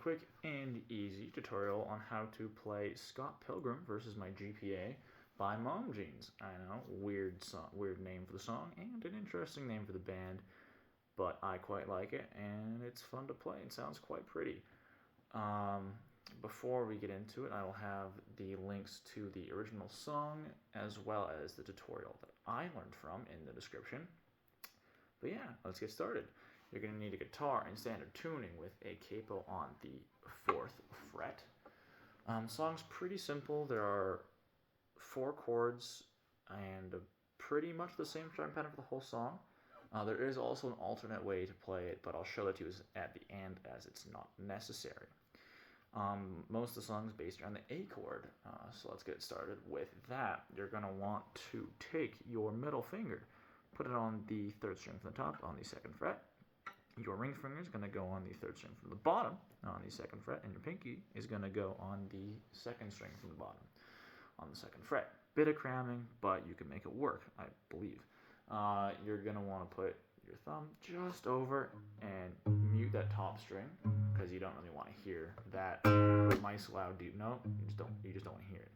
quick and easy tutorial on how to play Scott Pilgrim versus my GPA by Mom Jeans. I know, weird name for the song and an interesting name for the band, but I quite like it and it's fun to play and sounds quite pretty. Before we get into it, I will have the links to the original song as well as the tutorial that I learned from in the description. But yeah, let's get started. You're going to need a guitar in standard tuning with a capo on the 4th fret. Song's pretty simple. There are 4 chords and pretty much the same strumming pattern for the whole song. There is also an alternate way to play it, but I'll show that to you at the end as it's not necessary. Most of the song is based around the A chord, so let's get started with that. You're going to want to take your middle finger, put it on the 3rd string from the top on the 2nd fret. Your ring finger is going to go on the 3rd string from the bottom on the 2nd fret, and your pinky is going to go on the 2nd string from the bottom on the 2nd fret. Bit of cramming, but you can make it work, I believe. You're going to want to put your thumb just over and mute that top string because you don't really want to hear that nice loud deep note. You just don't want to hear it.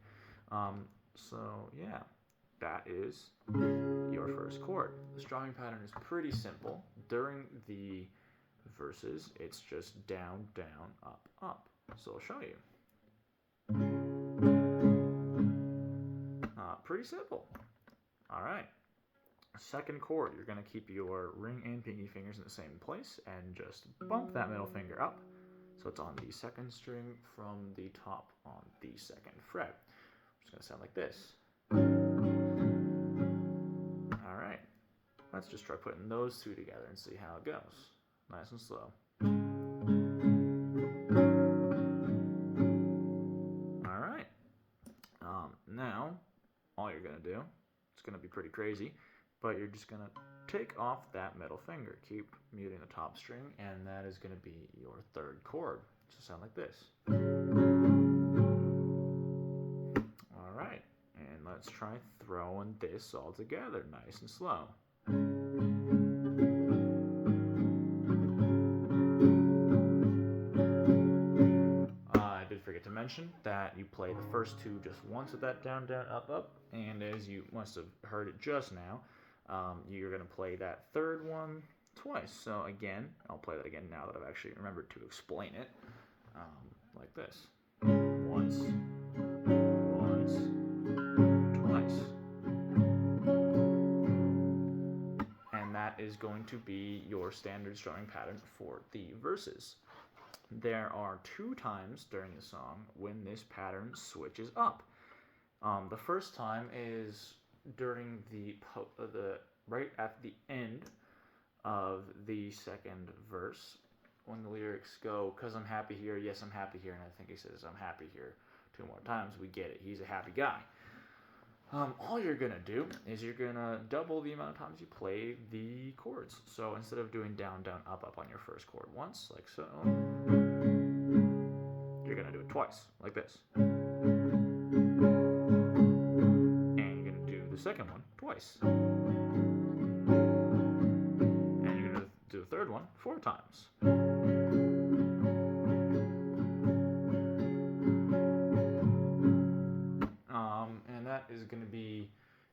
So yeah, that is your first chord. The strumming pattern is pretty simple. During the verses, it's just down, down, up, up. So I'll show you. Pretty simple. All right. Second chord, you're going to keep your ring and pinky fingers in the same place and just bump that middle finger up. So it's on the 2nd string from the top on the 2nd fret. It's going to sound like this. All right. Let's just try putting those two together and see how it goes. Nice and slow. All right. Now, all you're going to do, it's going to be pretty crazy, but you're just going to take off that middle finger. Keep muting the top string, and that is going to be your 3rd chord. It's going to sound like this. All right. And let's try throwing this all together nice and slow. I did forget to mention that you play the first 2 just once with that down, down, up, up, and as you must have heard it just now, you're going to play that 3rd one twice. So again, I'll play that again now that I've actually remembered to explain it, like this. Once, twice. And that is going to be your standard strumming pattern for the verses. There are 2 times during the song when this pattern switches up. The first time is during the right at the end of the 2nd verse when the lyrics go, "'Cause I'm happy here, yes I'm happy here," and I think he says "I'm happy here" 2 more times. We get it. He's a happy guy. All you're going to do is you're going to double the amount of times you play the chords. So instead of doing down, down, up, up on your first chord once, like so, you're going to do it twice, like this. And you're going to do the second one twice. And you're going to do the 3rd one 4 times. And that is going to be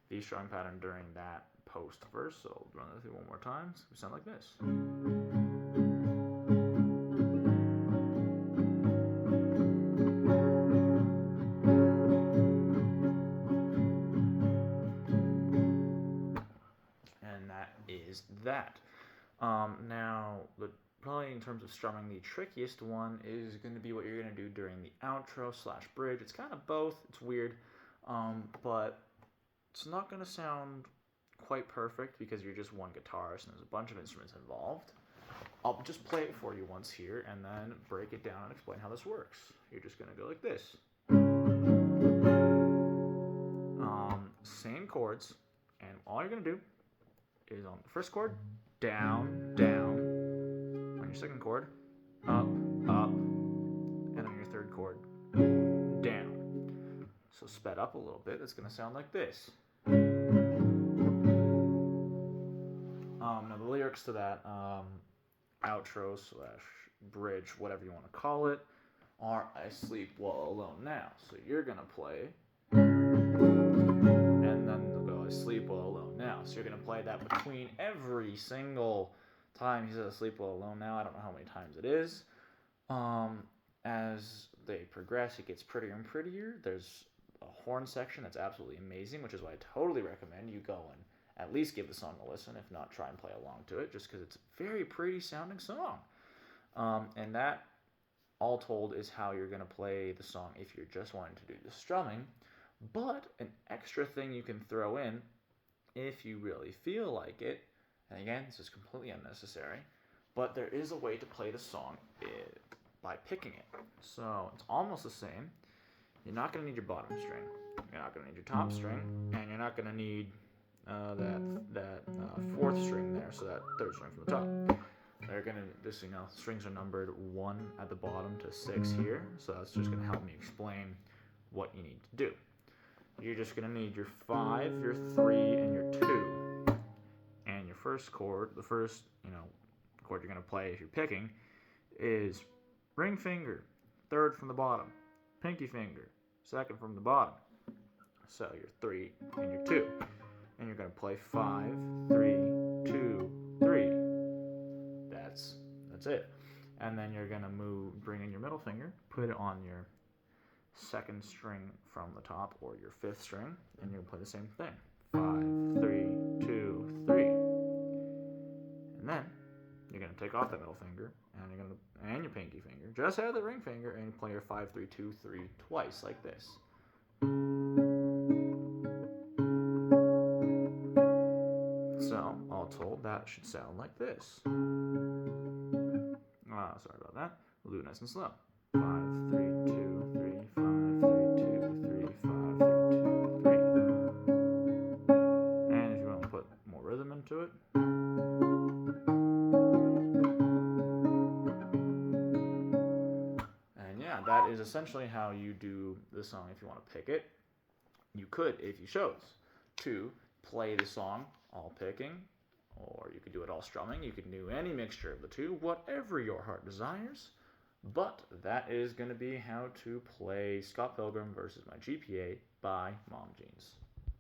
the strumming pattern during that post verse. So I'll run that through one more time. So we sound like this. And that is that. Now, probably in terms of strumming, the trickiest one is going to be what you're going to do during the outro / bridge. It's kind of both. It's weird. But it's not going to sound quite perfect because you're just one guitarist and there's a bunch of instruments involved. I'll just play it for you once here and then break it down and explain how this works. You're just going to go like this. Same chords, and all you're going to do is on the first chord, down, down. On your second chord, up, up. And on your 3rd chord, down. So sped up a little bit, it's going to sound like this. Now the lyrics to that outro bridge, whatever you want to call it, are I Sleep Well Alone Now. So you're going to play, and then they'll go I Sleep Well Alone Now. So you're going to play that between every single time he says I Sleep Well Alone Now. I don't know how many times it is. As they progress, it gets prettier and prettier. There's a horn section that's absolutely amazing, which is why I totally recommend you go and at least give the song a listen, if not try and play along to it, just because it's a very pretty sounding song. And that, all told, is how you're going to play the song if you're just wanting to do the strumming. But an extra thing you can throw in, if you really feel like it, and again, this is completely unnecessary, but there is a way to play the song by picking it. So it's almost the same. You're not going to need your bottom string. You're not going to need your top string, and you're not going to need that fourth string there, so that third string from the top. Strings are numbered 1 at the bottom to 6 here, so that's just going to help me explain what you need to do. You're just going to need your 5, your 3, and your 2. And your first chord, the first chord you're going to play if you're picking, is ring finger, 3rd from the bottom, pinky finger, 2nd from the bottom. So your 3 and your 2. And you're going to play 5, 3, 2, 3. That's it. And then you're going to bring in your middle finger, put it on your 2nd string from the top or your 5th string, and you're going to play the same thing. 5, 3, 2, 3. And then you're going to take off that middle finger and your pinky finger. Just have the ring finger and play your 5, 3, 2, 3 twice like this. So, all told, that should sound like this. Sorry about that. We'll do it nice and slow. 5, 3, 2, 3, 5, 3, 2, 3, 5, 3, 2, 3. And if you want to put more rhythm into it. And yeah, that is essentially how you do the song if you want to pick it. You could, if you chose, to play the song all picking, or you could do it all strumming. You could do any mixture of the two, whatever your heart desires. But that is going to be how to play Scott Pilgrim versus My GPA by Mom Jeans.